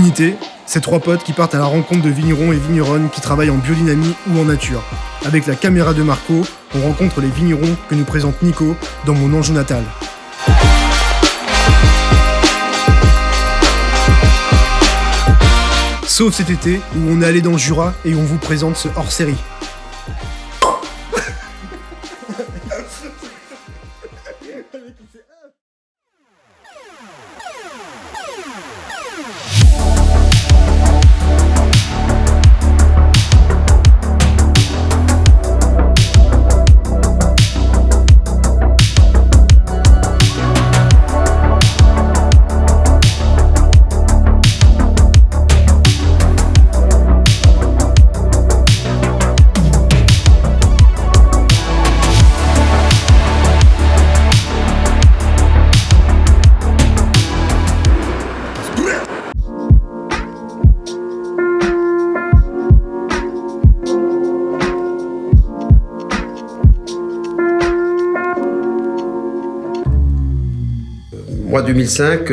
Unité, c'est 3 potes qui partent à la rencontre de vignerons et vigneronnes qui travaillent en biodynamie ou en nature. Avec la caméra de Marco, on rencontre les vignerons que nous présente Nico dans mon Anjou natal. Sauf cet été où on est allé dans le Jura et on vous présente ce hors-série. Moi, 2005,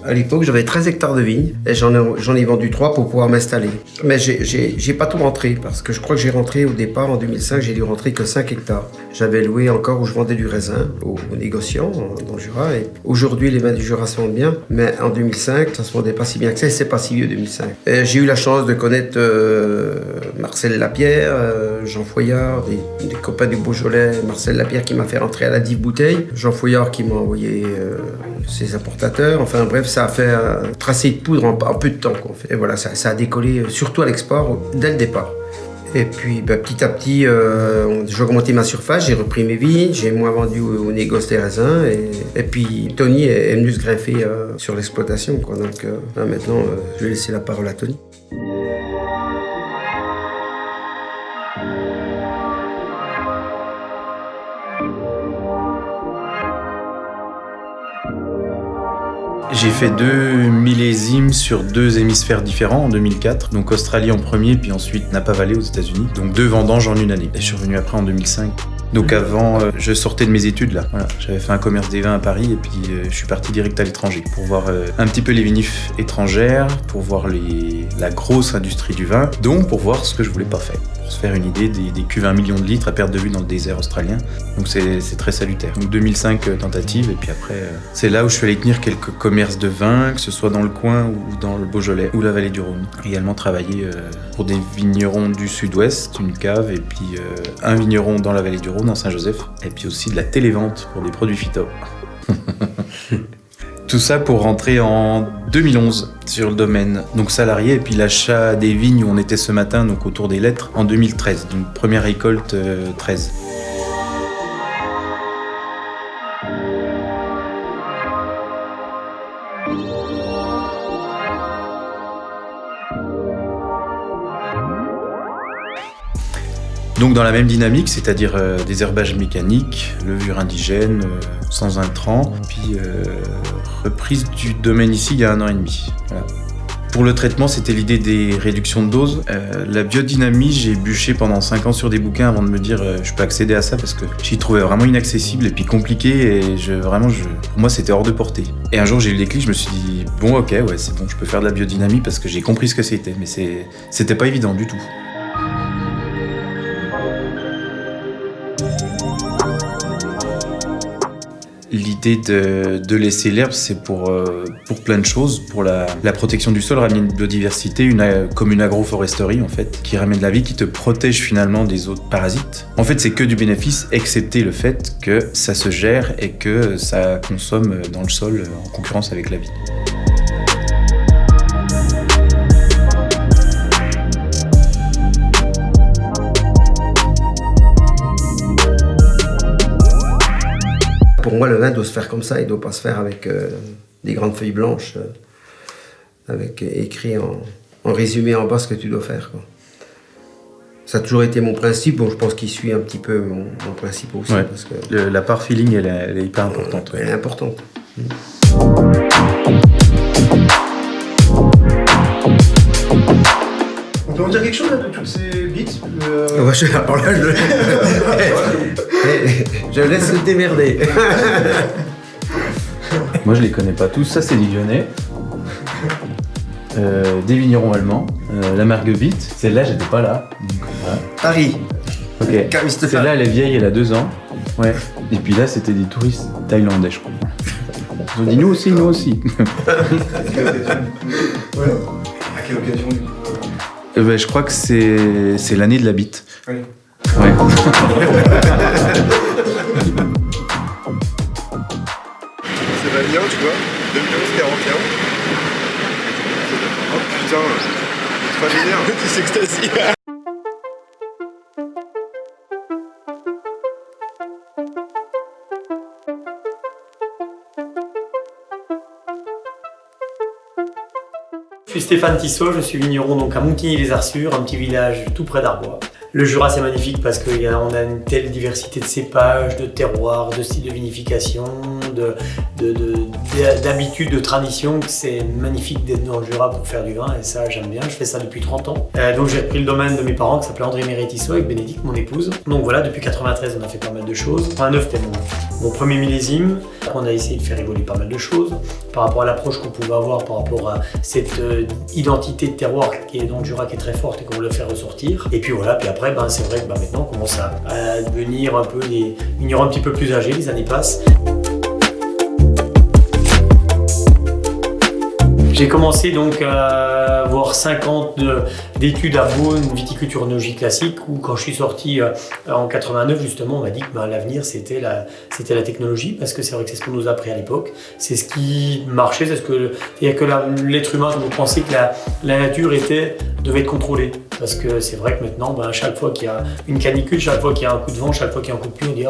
à l'époque, j'avais 13 hectares de vignes et j'en ai vendu 3 pour pouvoir m'installer. Mais j'ai pas tout rentré parce que je crois que j'ai rentré au départ en 2005, j'ai dû rentrer que 5 hectares. J'avais loué encore où je vendais du raisin aux négociants dans le Jura. Et aujourd'hui, les vins du Jura se vendent bien, mais en 2005, ça se vendait pas si bien que ça et c'est pas si vieux 2005. Et j'ai eu la chance de connaître Marcel Lapierre, Jean Foyard, des copains du Beaujolais, Marcel Lapierre qui m'a fait rentrer à la Dive Bouteille, Jean Foyard qui m'a envoyé ses importateurs, enfin bref, ça a fait un tracé de poudre en peu de temps. Et voilà, ça a décollé surtout à l'export dès le départ. Et puis petit à petit, j'ai augmenté ma surface, j'ai repris mes vignes, j'ai moins vendu aux négoces des raisins. Et puis Tony est venu se greffer sur l'exploitation. Donc là, maintenant, je vais laisser la parole à Tony. J'ai fait 2 millésimes sur 2 hémisphères différents en 2004, donc Australie en premier, puis ensuite Napa Valley aux États-Unis, donc 2 vendanges en une année. Et je suis revenu après en 2005. Donc avant, je sortais de mes études là. Voilà. J'avais fait un commerce des vins à Paris et puis je suis parti direct à l'étranger pour voir un petit peu les vinifs étrangères, pour voir la grosse industrie du vin, donc pour voir ce que je voulais pas faire. Pour se faire une idée des cuves à 1 million de litres à perte de vue dans le désert australien. Donc c'est très salutaire. Donc 2005 tentative et puis après c'est là où je suis allé tenir quelques commerces de vin, que ce soit dans le coin ou dans le Beaujolais ou la vallée du Rhône. Également travaillé pour des vignerons du sud-ouest, une cave et puis un vigneron dans la vallée du Rhône, en Saint-Joseph, et puis aussi de la télévente pour des produits phyto. Tout ça pour rentrer en 2011 sur le domaine, donc salarié, et puis l'achat des vignes où on était ce matin, donc autour des lettres, en 2013, donc première récolte 13. Donc dans la même dynamique, c'est-à-dire des herbages mécaniques, levure indigène, sans intrants, puis reprise du domaine ici il y a 1 an et demi. Voilà. Pour le traitement, c'était l'idée des réductions de doses. La biodynamie, j'ai bûché pendant 5 ans sur des bouquins avant de me dire je peux accéder à ça parce que j'y trouvais vraiment inaccessible et puis compliqué et pour moi c'était hors de portée. Et un jour j'ai eu le déclic, je me suis dit bon ok ouais c'est bon, je peux faire de la biodynamie parce que j'ai compris ce que c'était, mais c'était pas évident du tout. L'idée de laisser l'herbe, c'est pour plein de choses, pour la protection du sol, ramener une biodiversité, comme une agroforesterie en fait, qui ramène la vie, qui te protège finalement des autres parasites. En fait, c'est que du bénéfice, excepté le fait que ça se gère et que ça consomme dans le sol en concurrence avec la vie. Pour moi, le vin doit se faire comme ça, il ne doit pas se faire avec des grandes feuilles blanches, avec écrit en résumé en bas ce que tu dois faire. Ça a toujours été mon principe, bon, je pense qu'il suit un petit peu mon principe aussi. Ouais. Parce que la part feeling, elle est hyper importante. Elle est importante. On peut en dire quelque chose là, de toutes ces beats Alors là, je laisse le démerder. Moi, je les connais pas tous. Ça, c'est du Lyonnais. des vignerons allemands, la Marguerite. Celle-là, j'étais pas là. Voilà. Paris. Ok. Camille Stéphane. Celle-là, elle est vieille, elle a 2 ans. Ouais. Et puis là, c'était des touristes thaïlandais, je crois. Ils ont dit nous aussi, nous aussi. Ouais. À quelle occasion du coup Je crois que c'est l'année de la bite. Oui. Ouais. Ça va bien, tu vois. 2011-41. Oh putain, familière, tu s'extasies. Je suis Stéphane Tissot, je suis vigneron donc à Montigny-les-Arçures, un petit village tout près d'Arbois. Le Jura c'est magnifique parce qu'on a une telle diversité de cépages, de terroirs, de styles de vinification, d'habitudes, de traditions, que c'est magnifique d'être dans le Jura pour faire du vin et ça j'aime bien, je fais ça depuis 30 ans. Donc j'ai repris le domaine de mes parents qui s'appelait André-Méry Tissot avec Bénédicte, mon épouse. Donc voilà, depuis 93 on a fait pas mal de choses. Enfin, 9 c'était mon premier millésime. On a essayé de faire évoluer pas mal de choses par rapport à l'approche qu'on pouvait avoir par rapport à cette identité de terroir qui est dans le Jura qui est très forte et qu'on veut le faire ressortir. Et puis voilà, puis après c'est vrai que maintenant on commence à devenir un peu des vignerons un petit peu plus âgés, les années passent. J'ai commencé donc à avoir 5 ans d'études à Beaune, viticulture œnologie classique, où quand je suis sorti en 89 justement, on m'a dit que l'avenir c'était la technologie, parce que c'est vrai que c'est ce qu'on nous a appris à l'époque, c'est ce qui marchait, c'est-à-dire que l'être humain, vous pensez que la nature devait être contrôlée. Parce que c'est vrai que maintenant, chaque fois qu'il y a une canicule, chaque fois qu'il y a un coup de vent, chaque fois qu'il y a un coup de pluie, on dit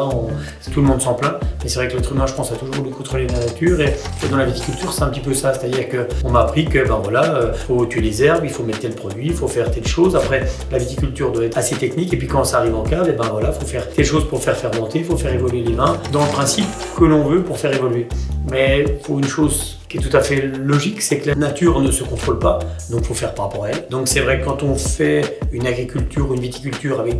tout le monde s'en plaint. Mais c'est vrai que l'être humain, je pense, a toujours voulu contrôler la nature. Et dans la viticulture, c'est un petit peu ça. C'est-à-dire qu'on m'a appris que faut tuer les herbes, il faut mettre tel produit, il faut faire telle chose. Après, la viticulture doit être assez technique. Et puis quand ça arrive en cave, faut faire telle chose pour faire fermenter, il faut faire évoluer les vins dans le principe que l'on veut pour faire évoluer. Mais il faut une chose qui est tout à fait logique, c'est que la nature ne se contrôle pas, donc il faut faire par rapport à elle. Donc c'est vrai que quand on fait une agriculture ou une viticulture avec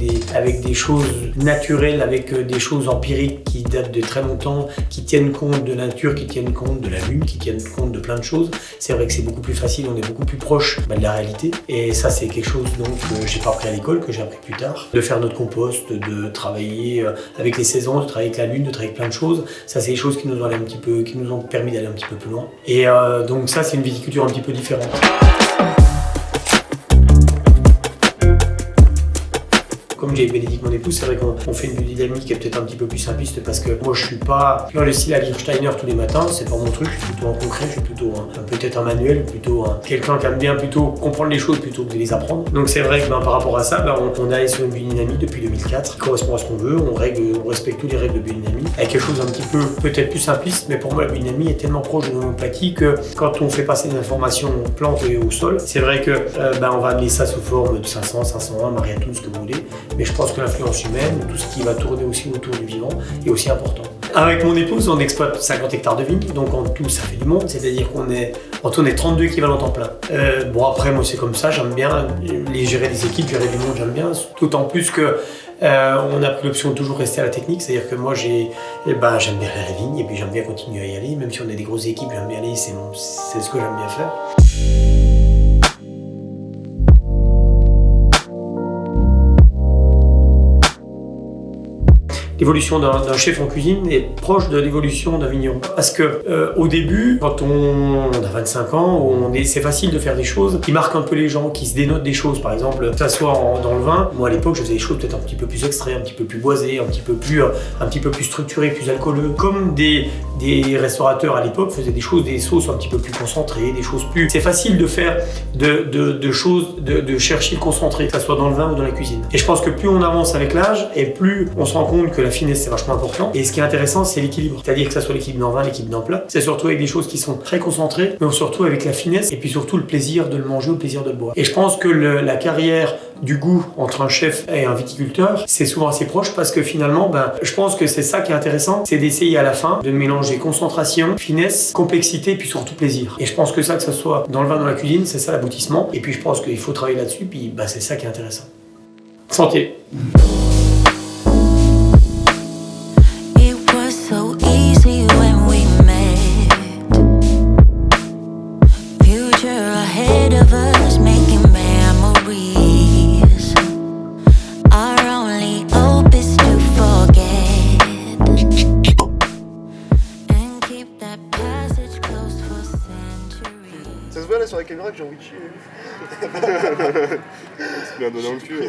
des choses naturelles, avec des choses empiriques qui datent de très longtemps, qui tiennent compte de la nature, qui tiennent compte de la lune, qui tiennent compte de plein de choses, c'est vrai que c'est beaucoup plus facile, on est beaucoup plus proche de la réalité. Et ça c'est quelque chose que j'ai pas appris à l'école, que j'ai appris plus tard. De faire notre compost, de travailler avec les saisons, de travailler avec la lune, de travailler avec plein de choses. Ça c'est des choses qui nous ont permis d'aller un petit peu plus loin. Et donc ça c'est une viticulture un petit peu différente. Comme j'ai Bénédicte mon épouse, c'est vrai qu'on fait une biodynamique qui est peut-être un petit peu plus simpliste parce que moi je suis pas dans le style Steiner tous les matins, c'est pas mon truc, je suis plutôt en concret, je suis plutôt peut-être un manuel, plutôt quelqu'un qui aime bien plutôt comprendre les choses plutôt que de les apprendre. Donc c'est vrai que par rapport à ça, on est sur une biodynamie depuis 2004 qui correspond à ce qu'on veut, on respecte toutes les règles de biodynamie, avec quelque chose un petit peu peut-être plus simpliste, mais pour moi la biodynamie est tellement proche de l'homéopathie que quand on fait passer des informations aux plantes et au sol, c'est vrai que on va amener ça sous forme de 500, 501, Mariatoun, ce que vous voulez. Mais je pense que l'influence humaine, tout ce qui va tourner aussi autour du vivant, est aussi important. Avec mon épouse, on exploite 50 hectares de vignes, donc en tout, ça fait du monde. C'est-à-dire qu'on est 32 équivalents temps plein. Après, moi, c'est comme ça, j'aime bien gérer des équipes, gérer du monde, j'aime bien. D'autant plus que on a pris l'option de toujours rester à la technique, c'est-à-dire que moi, j'aime bien aller à la vigne, et puis j'aime bien continuer à y aller. Même si on est des grosses équipes, j'aime bien aller, c'est ce que j'aime bien faire. L'évolution d'un chef en cuisine est proche de l'évolution d'un vigneron. Parce que au début, quand on a 25 ans, c'est facile de faire des choses qui marquent un peu les gens, qui se dénotent des choses. Par exemple, que ça soit dans le vin, moi à l'époque je faisais des choses peut-être un petit peu plus extraites, un petit peu plus boisées, un petit peu plus structurées, plus alcooleux. Comme des restaurateurs à l'époque faisaient des sauces un petit peu plus concentrées, des choses plus... C'est facile de faire de chercher le concentré, que ça soit dans le vin ou dans la cuisine. Et je pense que plus on avance avec l'âge, et plus on se rend compte que la finesse c'est vachement important. Et ce qui est intéressant, c'est l'équilibre. C'est-à-dire que ça soit l'équilibre dans le vin, l'équilibre dans le plat. C'est surtout avec des choses qui sont très concentrées, mais surtout avec la finesse et puis surtout le plaisir de le manger, le plaisir de le boire. Et je pense que la carrière du goût entre un chef et un viticulteur, c'est souvent assez proche parce que finalement, je pense que c'est ça qui est intéressant, c'est d'essayer à la fin de mélanger concentration, finesse, complexité et puis surtout plaisir. Et je pense que ça soit dans le vin, dans la cuisine, c'est ça l'aboutissement. Et puis je pense qu'il faut travailler là-dessus, puis c'est ça qui est intéressant. Santé. So easy when we met. Future ahead of sur la caméra que j'ai envie de chier. Tu te mets un doigt dans le cul.